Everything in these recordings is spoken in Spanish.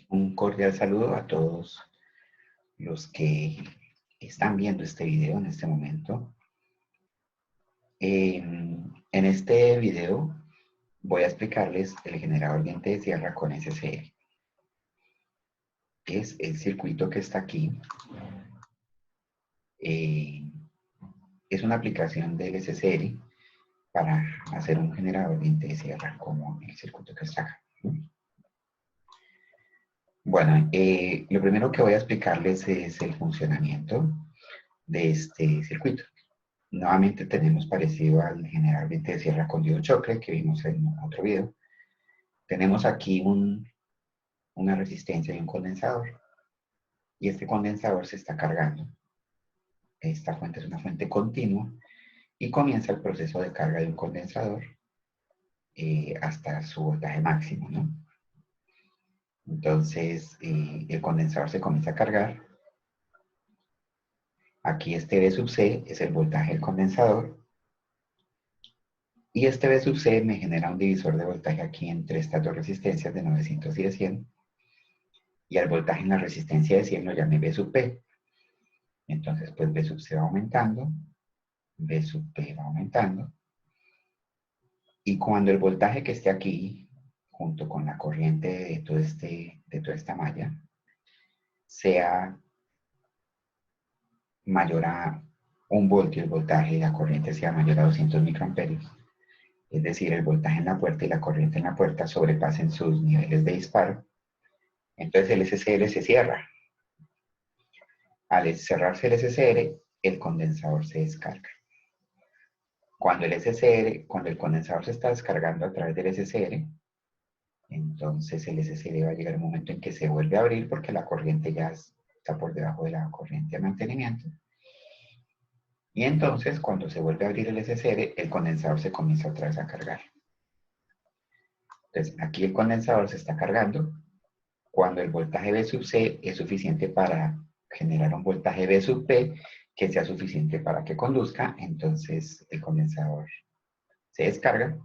Un cordial saludo a todos los que están viendo este video en este momento. En este video voy a explicarles el generador diente de sierra con SCR. Es el circuito que está aquí. Es una aplicación del SCR para hacer un generador diente de sierra como el circuito que está acá. Bueno, lo primero que voy a explicarles es el funcionamiento de este circuito. Nuevamente tenemos parecido al generador diente de sierra con diodo choque que vimos en otro video. Tenemos aquí una resistencia y un condensador. Y este condensador se está cargando. Esta fuente es una fuente continua y comienza el proceso de carga de un condensador hasta su voltaje máximo, ¿no? Entonces, el condensador se comienza a cargar. Aquí este V sub C es el voltaje del condensador. Y este V sub C me genera un divisor de voltaje aquí entre estas dos resistencias de 900 y de 100. Y al voltaje en la resistencia de 100 lo llamé V sub P. Entonces, pues V sub C va aumentando, V sub P va aumentando. Y cuando el voltaje que esté aquí, junto con la corriente de toda esta malla, sea mayor a 1 voltio, el voltaje de la corriente sea mayor a 200 microamperios, es decir, el voltaje en la puerta y la corriente en la puerta sobrepasen sus niveles de disparo, entonces el SCR se cierra. Al cerrarse el SCR, el condensador se descarga. Cuando el condensador se está descargando a través del SCR, entonces el SCR va a llegar un momento en que se vuelve a abrir porque la corriente ya está por debajo de la corriente de mantenimiento. Y entonces, cuando se vuelve a abrir el SCR, el condensador se comienza otra vez a cargar. Entonces, aquí el condensador se está cargando. Cuando el voltaje V sub C es suficiente para generar un voltaje V sub P que sea suficiente para que conduzca, entonces el condensador se descarga,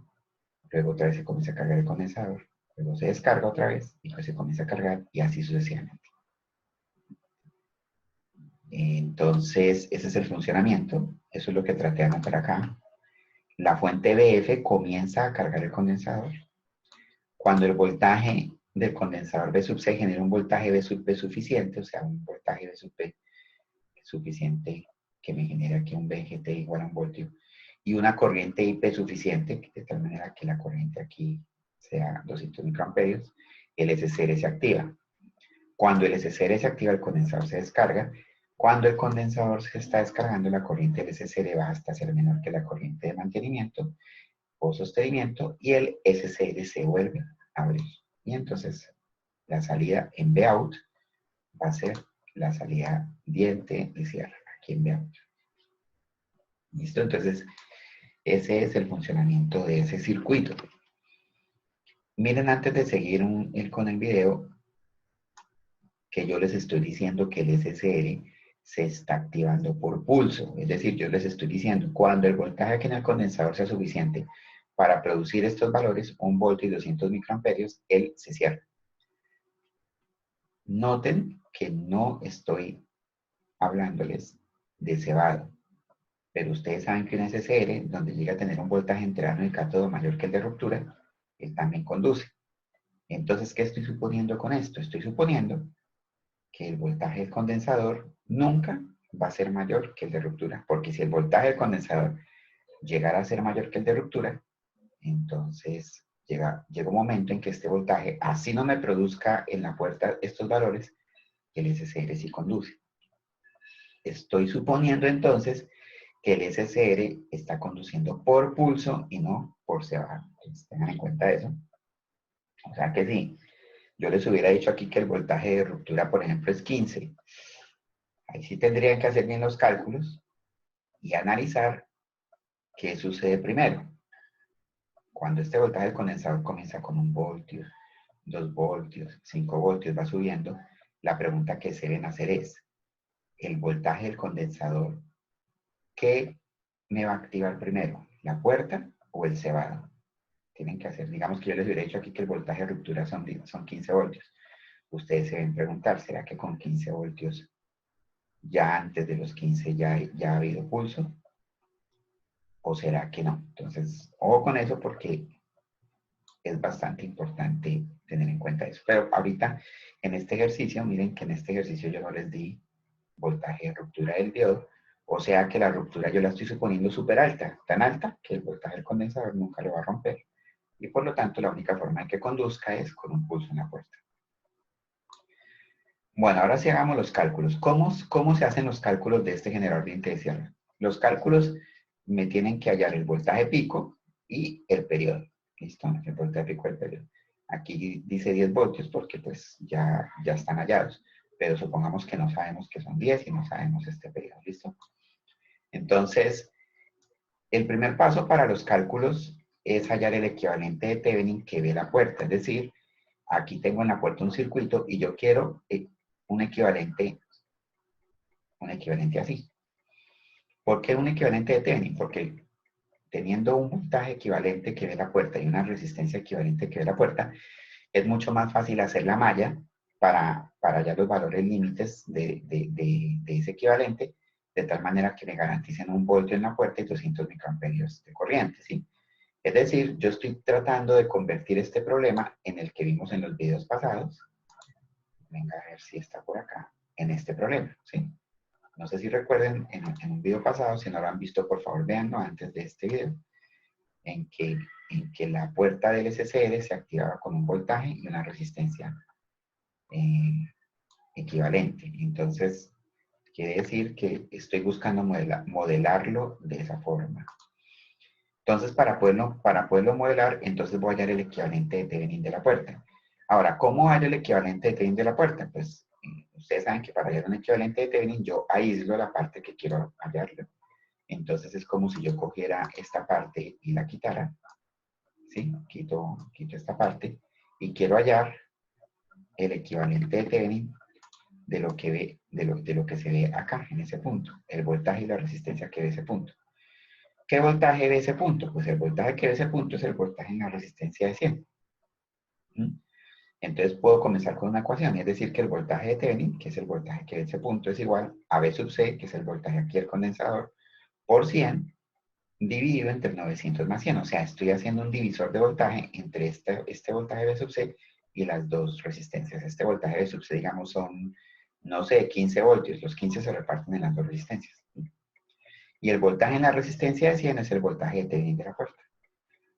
luego otra vez se comienza a cargar el condensador, luego se descarga otra vez y pues se comienza a cargar y así sucesivamente. Entonces, ese es el funcionamiento. Eso es lo que traté de anotar acá. La fuente BF comienza a cargar el condensador. Cuando el voltaje del condensador V sub C genera un voltaje V sub P suficiente, o sea, un voltaje V sub P suficiente que me genere aquí un VGT igual a 1 voltio, y una corriente IP suficiente, de tal manera que la corriente aquí sea 200 microamperios, el SCR se activa. Cuando el SCR se activa, el condensador se descarga. Cuando el condensador se está descargando, la corriente del SCR va hasta ser menor que la corriente de mantenimiento o sostenimiento y el SCR se vuelve a abrir. Y entonces la salida en Vout va a ser la salida diente de sierra, aquí en Vout. ¿Listo? Entonces, ese es el funcionamiento de ese circuito. Miren, antes de seguir con el video, que yo les estoy diciendo que el SCR se está activando por pulso. Es decir, yo les estoy diciendo, cuando el voltaje aquí en el condensador sea suficiente para producir estos valores, 1 voltio y 200 microamperios, él se cierra. Noten que no estoy hablándoles de cebado, pero ustedes saben que un SCR, donde llega a tener un voltaje entre ánodo y cátodo mayor que el de ruptura, él también conduce. Entonces, ¿qué estoy suponiendo con esto? Estoy suponiendo que el voltaje del condensador nunca va a ser mayor que el de ruptura, porque si el voltaje del condensador llegara a ser mayor que el de ruptura, entonces llega un momento en que este voltaje, así no me produzca en la puerta estos valores, el SCR sí conduce. Estoy suponiendo entonces que el SCR está conduciendo por pulso y no por cebado. Entonces, tengan en cuenta eso. O sea que sí, yo les hubiera dicho aquí que el voltaje de ruptura, por ejemplo, es 15. Ahí sí tendrían que hacer bien los cálculos y analizar qué sucede primero. Cuando este voltaje del condensador comienza con 1 voltio, 2 voltios, 5 voltios, va subiendo, la pregunta que se deben hacer es, el voltaje del condensador, ¿qué me va a activar primero? ¿La puerta o el cebado? Tienen que hacer, digamos que yo les hubiera dicho aquí que el voltaje de ruptura son 15 voltios. ustedes se deben preguntar, ¿será que con 15 voltios ya antes de los 15 ya ha habido pulso? ¿O será que no? Entonces, ojo con eso porque es bastante importante tener en cuenta eso. Pero ahorita, en este ejercicio, miren que en este ejercicio yo no les di voltaje de ruptura del diodo, o sea que la ruptura yo la estoy suponiendo súper alta, tan alta que el voltaje del condensador nunca lo va a romper. Y por lo tanto, la única forma en que conduzca es con un pulso en la puerta. Bueno, ahora sí hagamos los cálculos. ¿Cómo se hacen los cálculos de este generador de límite de cierre? Los cálculos me tienen que hallar el voltaje pico y el periodo. ¿Listo? El voltaje pico y el periodo. Aquí dice 10 voltios porque pues ya están hallados. Pero supongamos que no sabemos que son 10 y no sabemos este periodo. ¿Listo? Entonces, el primer paso para los cálculos es hallar el equivalente de Thevenin que ve la puerta. Es decir, aquí tengo en la puerta un circuito y yo quiero un equivalente así. ¿Por qué un equivalente de Thevenin? Porque teniendo un voltaje equivalente que ve la puerta y una resistencia equivalente que ve la puerta, es mucho más fácil hacer la malla para hallar los valores límites de ese equivalente, de tal manera que me garanticen un voltio en la puerta y 200 microamperios de corriente, ¿sí? Es decir, yo estoy tratando de convertir este problema en el que vimos en los videos pasados. Venga a ver si está por acá, en este problema, ¿sí? No sé si recuerden, en un video pasado, si no lo han visto, por favor, véanlo antes de este video, en que la puerta del SCR se activaba con un voltaje y una resistencia equivalente. Entonces, quiere decir que estoy buscando modelarlo de esa forma. Entonces, para poderlo modelar, entonces voy a hallar el equivalente de Thevenin de la puerta. Ahora, ¿cómo hallo el equivalente de Thevenin de la puerta? Pues, ustedes saben que para hallar un equivalente de Thevenin, yo aíslo la parte que quiero hallarlo. Entonces, es como si yo cogiera esta parte y la quitara. ¿Sí? Quito esta parte y quiero hallar el equivalente de Thevenin de lo que se ve acá, en ese punto. El voltaje y la resistencia que ve ese punto. ¿Qué voltaje ve ese punto? Pues el voltaje que ve ese punto es el voltaje en la resistencia de 100. Entonces puedo comenzar con una ecuación, es decir, que el voltaje de Thevenin, que es el voltaje que ve ese punto, es igual a V sub C, que es el voltaje aquí del condensador, por 100, dividido entre 900 más 100. O sea, estoy haciendo un divisor de voltaje entre este voltaje V sub C y las dos resistencias. Este voltaje V sub C, digamos, son, no sé, 15 voltios. Los 15 se reparten en las dos resistencias. Y el voltaje en la resistencia de 100 es el voltaje de Thevenin de la puerta.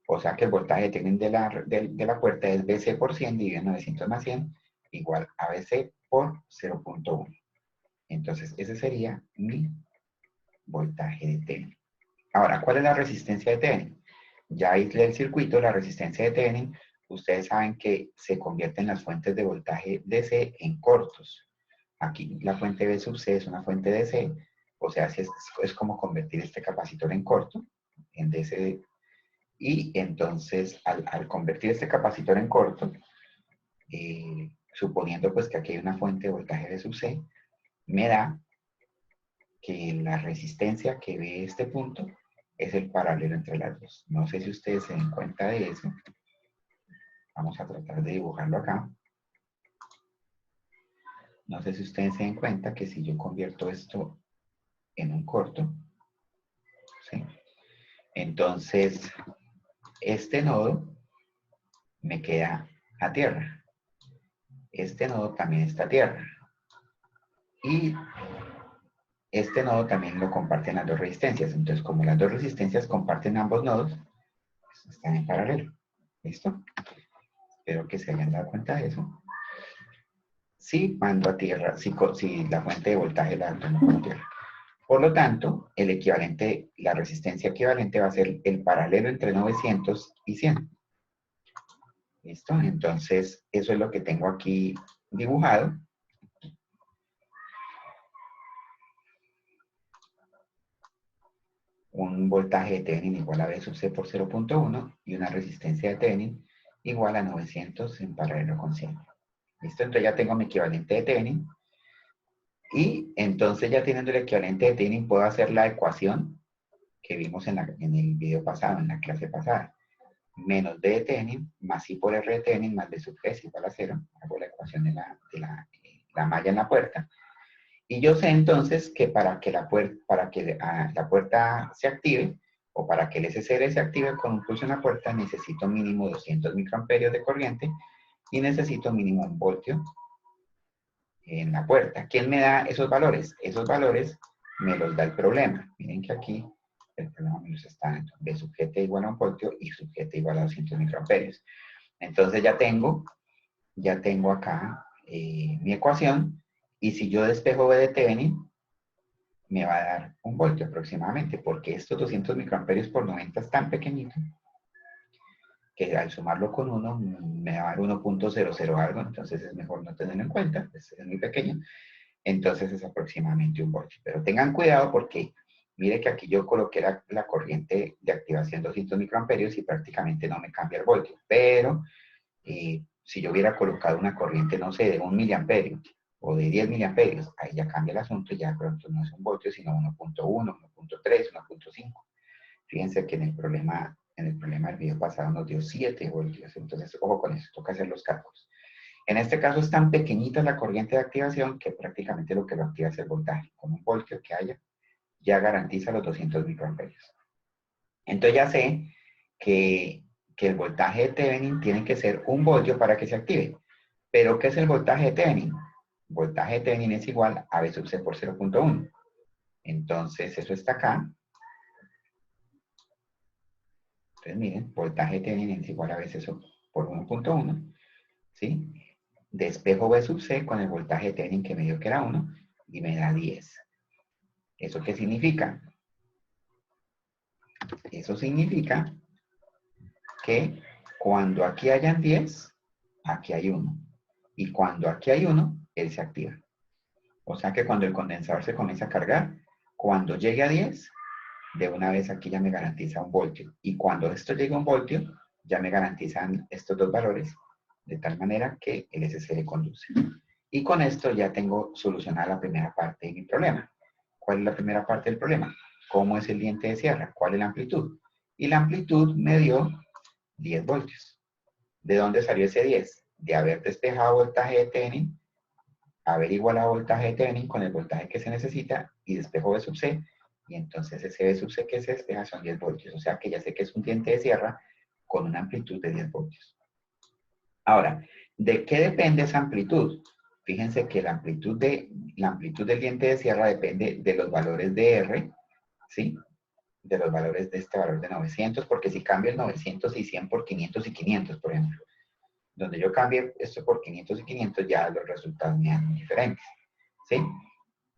O sea que el voltaje de Thevenin de la puerta es VC por 100 dividido en 900 más 100 igual a VC por 0.1. Entonces, ese sería mi voltaje de Thevenin. Ahora, ¿cuál es la resistencia de Thevenin? Ya aislé el circuito, la resistencia de Thevenin, ustedes saben que se convierten las fuentes de voltaje DC en cortos. Aquí la fuente B sub C es una fuente DC, o sea, es como convertir este capacitor en corto, en DC. Y entonces, al convertir este capacitor en corto, suponiendo pues que aquí hay una fuente de voltaje B sub C, me da que la resistencia que ve este punto es el paralelo entre las dos. No sé si ustedes se den cuenta de eso. Vamos a tratar de dibujarlo acá. No sé si ustedes se den cuenta que si yo convierto esto en un corto, ¿sí? Entonces, este nodo me queda a tierra. Este nodo también está a tierra. Y este nodo también lo comparten las dos resistencias. Entonces, como las dos resistencias comparten ambos nodos, pues están en paralelo. ¿Listo? Espero que se hayan dado cuenta de eso. Si mando a tierra, si la fuente de voltaje la tomo como tierra. Por lo tanto, el equivalente, la resistencia equivalente va a ser el paralelo entre 900 y 100. ¿Listo? Entonces, eso es lo que tengo aquí dibujado. Un voltaje de Thevenin igual a V sub C por 0.1 y una resistencia de Thevenin igual a 900 en paralelo con 100. ¿Listo? Entonces ya tengo mi equivalente de Thevenin. Y entonces ya teniendo el equivalente de Thevenin puedo hacer la ecuación que vimos en el video pasado, en la clase pasada. menos B de Thevenin más I por R de Thevenin más B sub G es igual a 0. Hago la ecuación de la malla en la puerta. Y yo sé entonces que para que la puerta se active, o para que el SCR se active con un pulso en la puerta, necesito mínimo 200 microamperios de corriente y necesito mínimo 1 voltio en la puerta. ¿Quién me da esos valores? Esos valores me los da el problema. Miren que aquí el problema me los está dando. B sub GT igual a 1 voltio y sub GT igual a 200 microamperios. Entonces ya tengo acá mi ecuación, y si yo despejo B de Thevenin, me va a dar 1 voltio aproximadamente, porque estos 200 microamperios por 90 es tan pequeñito que al sumarlo con 1 me va a dar 1.00 algo, entonces es mejor no tenerlo en cuenta, es muy pequeño, entonces es aproximadamente 1 voltio. Pero tengan cuidado porque mire que aquí yo coloqué la corriente de activación 200 microamperios y prácticamente no me cambia el voltio, pero si yo hubiera colocado una corriente, no sé, de 1 miliamperio o de 10 miliamperios, ahí ya cambia el asunto y ya de pronto no es 1 voltio, sino 1.1, 1.3, 1.5. Fíjense que en el problema del video pasado nos dio 7 voltios, entonces ojo con eso, toca hacer los cálculos. En este caso es tan pequeñita la corriente de activación que prácticamente lo que lo activa es el voltaje. Con 1 voltio que haya, ya garantiza los 200 microamperios. Entonces ya sé que el voltaje de Thevenin tiene que ser 1 voltio para que se active. ¿Pero qué es el voltaje de Thevenin? El voltaje de Thevenin es igual a V sub C por 0.1. Entonces eso está acá. Entonces miren, voltaje de Thevenin es igual a V sub por 1.1. ¿Sí? Despejo V sub C con el voltaje de Thevenin que me dio que era 1 y me da 10. ¿Eso qué significa? Eso significa que cuando aquí hayan 10, aquí hay 1. Y cuando aquí hay 1, él se activa. O sea que cuando el condensador se comienza a cargar, cuando llegue a 10, de una vez aquí ya me garantiza 1 voltio. Y cuando esto llegue a 1 voltio, ya me garantizan estos dos valores, de tal manera que el SCR conduce. Y con esto ya tengo solucionada la primera parte de mi problema. ¿Cuál es la primera parte del problema? ¿Cómo es el diente de sierra? ¿Cuál es la amplitud? Y la amplitud me dio 10 voltios. ¿De dónde salió ese 10? De haber despejado voltaje de Thevenin, haber igualado voltaje de Thevenin con el voltaje que se necesita y despejo V sub C, y entonces ese V sub C que se despeja son 10 voltios. O sea que ya sé que es un diente de sierra con una amplitud de 10 voltios. Ahora, ¿de qué depende esa amplitud? Fíjense que la amplitud del diente de sierra depende de los valores de R, ¿sí? De los valores de este valor de 900, porque si cambio el 900 y 100 por 500 y 500, por ejemplo, donde yo cambie esto por 500 y 500, ya los resultados me dan diferentes, ¿sí?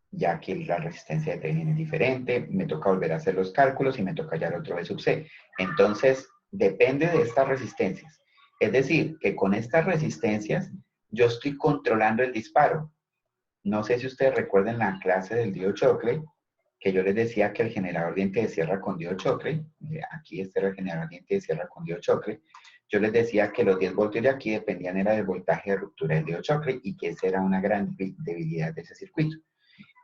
Ya que la resistencia de Thevenin es diferente, me toca volver a hacer los cálculos y me toca hallar otro V sub C. Entonces, depende de estas resistencias. Es decir, que con estas resistencias yo estoy controlando el disparo. No sé si ustedes recuerdan la clase del diodo Shockley, que yo les decía que el generador diente de sierra con diodo Shockley, aquí este era el generador diente de sierra con diodo Shockley, yo les decía que los 10 voltios de aquí dependían era del voltaje de ruptura del diodo Shockley y que esa era una gran debilidad de ese circuito.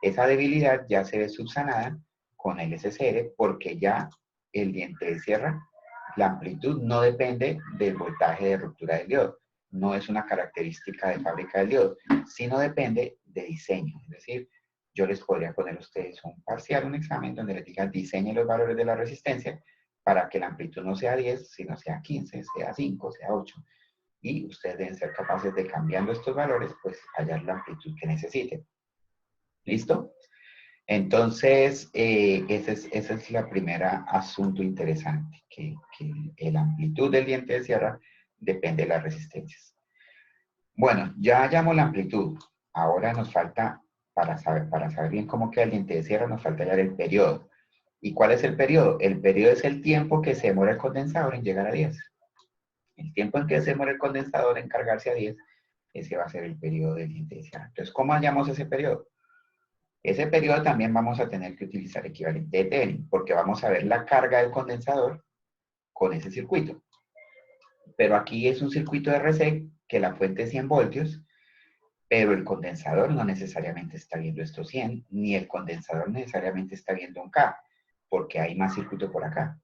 Esa debilidad ya se ve subsanada con el SCR porque ya el diente de sierra, la amplitud no depende del voltaje de ruptura del diodo. No es una característica de fábrica del diodo, sino depende de diseño. Es decir, yo les podría poner a ustedes un parcial, un examen donde les diga diseñe los valores de la resistencia para que la amplitud no sea 10, sino sea 15, sea 5, sea 8. Y ustedes deben ser capaces de, cambiando estos valores, pues hallar la amplitud que necesiten. ¿Listo? Entonces, ese es la primera asunto interesante, que la amplitud del diente de sierra depende de las resistencias. Bueno, ya hallamos la amplitud. Ahora nos falta, para saber bien cómo queda el diente de sierra, nos falta hallar el periodo. ¿Y cuál es el periodo? El periodo es el tiempo que se demora el condensador en llegar a 10. El tiempo en que se demora el condensador en cargarse a 10, ese va a ser el periodo del diente de sierra. Entonces, ¿cómo hallamos ese periodo? Ese periodo también vamos a tener que utilizar equivalente de Thevenin, porque vamos a ver la carga del condensador con ese circuito. Pero aquí es un circuito de RC que la fuente es 100 voltios, pero el condensador no necesariamente está viendo estos 100, ni el condensador necesariamente está viendo un K, porque hay más circuito por acá.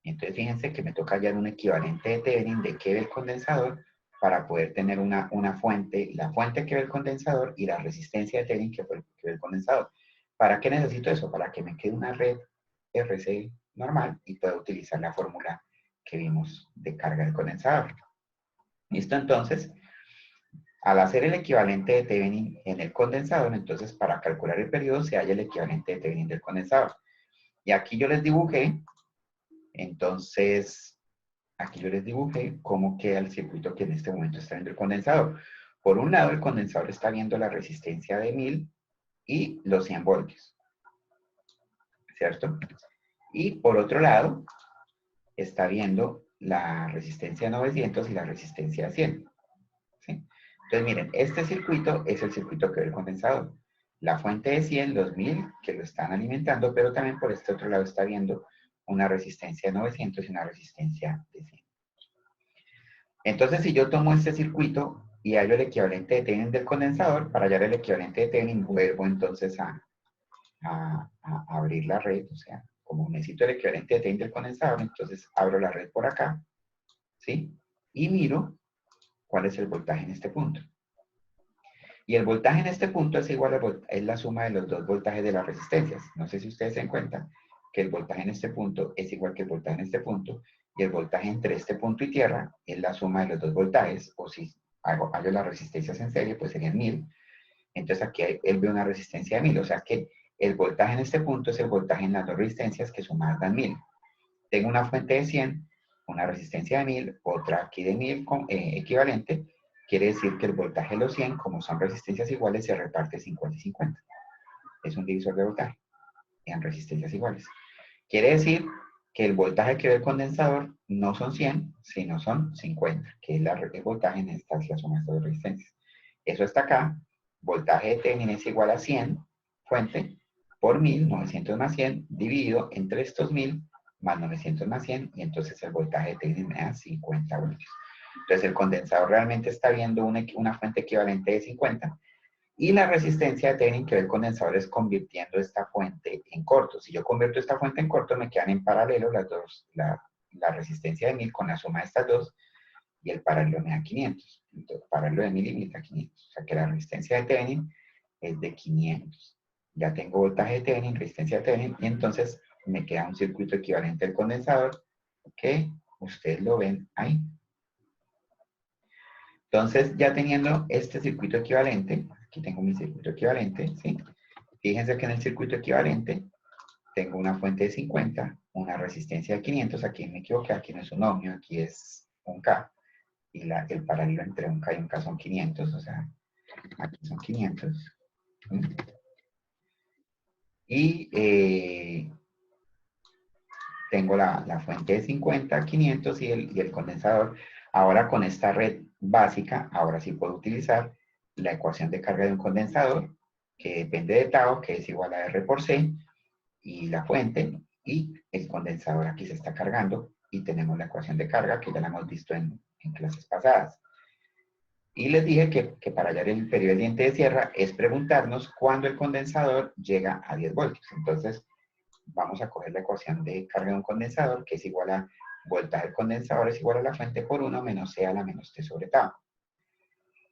Entonces fíjense que me toca hallar un equivalente de Thevenin de que ve el condensador para poder tener una fuente, la fuente que ve el condensador y la resistencia de Thevenin que ve el condensador. ¿Para qué necesito eso? Para que me quede una red RC normal y pueda utilizar la fórmula que vimos de carga del condensador. ¿Listo? Entonces, al hacer el equivalente de Thevenin en el condensador, entonces para calcular el periodo se halla el equivalente de Thevenin del condensador. Y aquí yo les dibujé, entonces, aquí yo les dibujé cómo queda el circuito que en este momento está viendo el condensador. Por un lado, el condensador está viendo la resistencia de 1000 y los 100 voltios, ¿cierto? Y por otro lado, está viendo la resistencia de 900 y la resistencia de 100. ¿Sí? Entonces, miren, este circuito es el circuito que ve el condensador. La fuente de 100, los 1000 que lo están alimentando, pero también por este otro lado está viendo una resistencia de 900 y una resistencia de 100. Entonces, si yo tomo este circuito y hallo el equivalente de Thevenin del condensador, para hallar el equivalente de Thevenin, vuelvo entonces a abrir la red, o sea, como necesito el equivalente de Thevenin del condensador, entonces abro la red por acá, ¿sí? Y miro cuál es el voltaje en este punto. Y el voltaje en este punto es igual es la suma de los dos voltajes de las resistencias. No sé si ustedes se dan cuenta que el voltaje en este punto es igual que el voltaje en este punto, y el voltaje entre este punto y tierra es la suma de los dos voltajes, o si hago las resistencias en serie, pues serían 1000. Entonces aquí él ve una resistencia de 1000, o sea que el voltaje en este punto es el voltaje en las dos resistencias que sumadas dan 1000. Tengo una fuente de 100, una resistencia de 1000, otra aquí de 1000 equivalente. Quiere decir que el voltaje de los 100, como son resistencias iguales, se reparte 50 y 50. Es un divisor de voltaje en resistencias iguales. Quiere decir que el voltaje que ve el condensador no son 100, sino son 50, que es el voltaje en esta suma de estas dos resistencias. Eso está acá. Voltaje de Thevenin es igual a 100, fuente, por 1000, 900 más 100, dividido entre estos 1000 más 900 más 100, y entonces el voltaje de Thevenin me da 50 voltios. Entonces el condensador realmente está viendo una fuente equivalente de 50, y la resistencia de Thevenin que ve el condensador es convirtiendo esta fuente en corto. Si yo convierto esta fuente en corto, me quedan en paralelo las dos, la resistencia de 1000 con la suma de estas dos, y el paralelo me da 500. Entonces, paralelo de 1000 y 1000 da 500. O sea que la resistencia de Thevenin es de 500. Ya tengo voltaje de Thevenin, resistencia de Thevenin, y entonces me queda un circuito equivalente al condensador que ustedes lo ven ahí. Entonces, ya teniendo este circuito equivalente, aquí tengo mi circuito equivalente, ¿sí? Fíjense que en el circuito equivalente tengo una fuente de 50, una resistencia de 500, aquí me equivoqué, aquí no es un ohmio, aquí es un K, y el paralelo entre un K y un K son 500, o sea, aquí son 500. ¿Sí? Y tengo la fuente de 50, 500 y el condensador. Ahora con esta red básica, ahora sí puedo utilizar la ecuación de carga de un condensador, que depende de tau, que es igual a R por C, y la fuente, y el condensador aquí se está cargando, y tenemos la ecuación de carga, que ya la hemos visto en clases pasadas. Y les dije que para hallar el periodo del diente de sierra es preguntarnos cuándo el condensador llega a 10 voltios. Entonces, vamos a coger la ecuación de carga de un condensador, que es igual a voltaje del condensador es igual a la fuente por 1 menos C a la menos T sobre tau.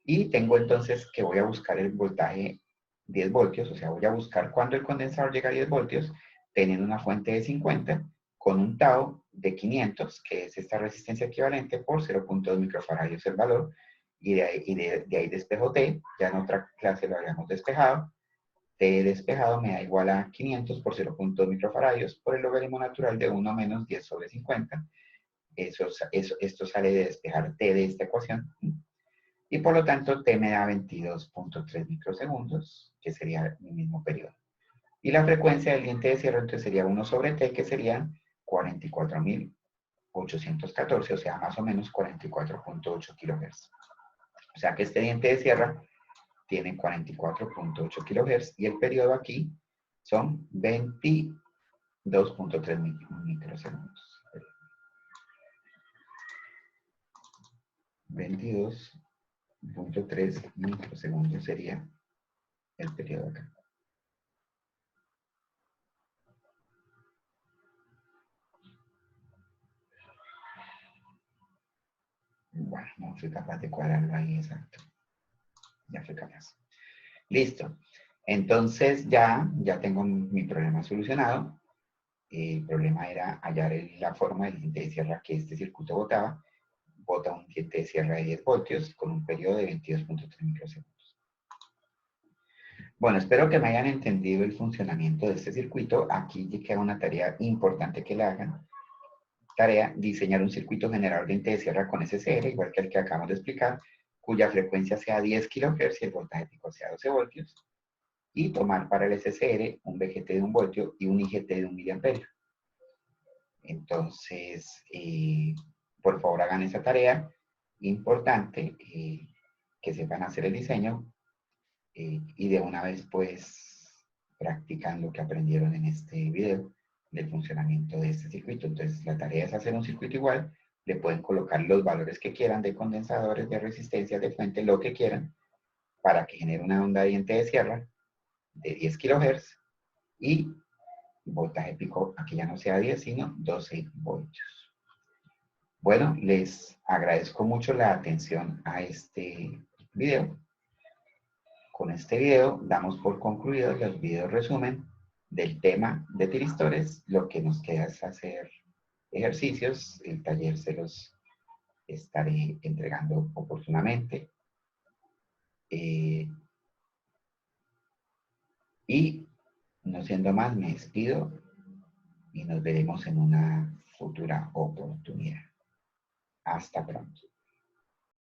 Y tengo entonces que voy a buscar el voltaje 10 voltios, o sea, voy a buscar cuándo el condensador llega a 10 voltios, teniendo una fuente de 50, con un tau de 500, que es esta resistencia equivalente, por 0.2 microfarads el valor, y de ahí despejo T, ya en otra clase lo habíamos despejado. T despejado me da igual a 500 por 0.2 microfaradios por el logaritmo natural de 1 menos 10 sobre 50. Esto sale de despejar T de esta ecuación. Y por lo tanto, T me da 22.3 microsegundos, que sería mi mismo periodo. Y la frecuencia del diente de sierra entonces sería 1 sobre T, que serían 44.814, o sea, más o menos 44.8 kHz. O sea que este diente de sierra tiene 44.8 kHz y el periodo aquí son 22.3 microsegundos. 22.3 microsegundos sería el periodo acá. Bueno, no fui capaz de cuadrarlo ahí, exacto. Ya fui capaz. Listo. Entonces ya tengo mi problema solucionado. El problema era hallar la forma del diente de sierra que este circuito botaba. Bota un diente de sierra de 10 voltios con un periodo de 22.3 microsegundos. Bueno, espero que me hayan entendido el funcionamiento de este circuito. Aquí queda una tarea importante que la hagan. Tarea, diseñar un circuito generador de diente de sierra con SCR, igual que el que acabamos de explicar, cuya frecuencia sea 10 kHz y el voltaje pico sea 12 voltios. Y tomar para el SCR un VGT de 1 voltio y un IGT de 1 miliamperio. Entonces, por favor hagan esa tarea. Importante que sepan hacer el diseño y de una vez pues practican lo que aprendieron en este video del funcionamiento de este circuito. Entonces, la tarea es hacer un circuito igual. Le pueden colocar los valores que quieran de condensadores, de resistencia, de fuente, lo que quieran, para que genere una onda de diente de sierra de 10 kHz y voltaje pico, aquí ya no sea 10, sino 12 voltios. Bueno, les agradezco mucho la atención a este video. Con este video damos por concluidos los videos resumen del tema de tiristores. Lo que nos queda es hacer ejercicios. El taller se los estaré entregando oportunamente. Y no siendo más, me despido y nos veremos en una futura oportunidad. Hasta pronto.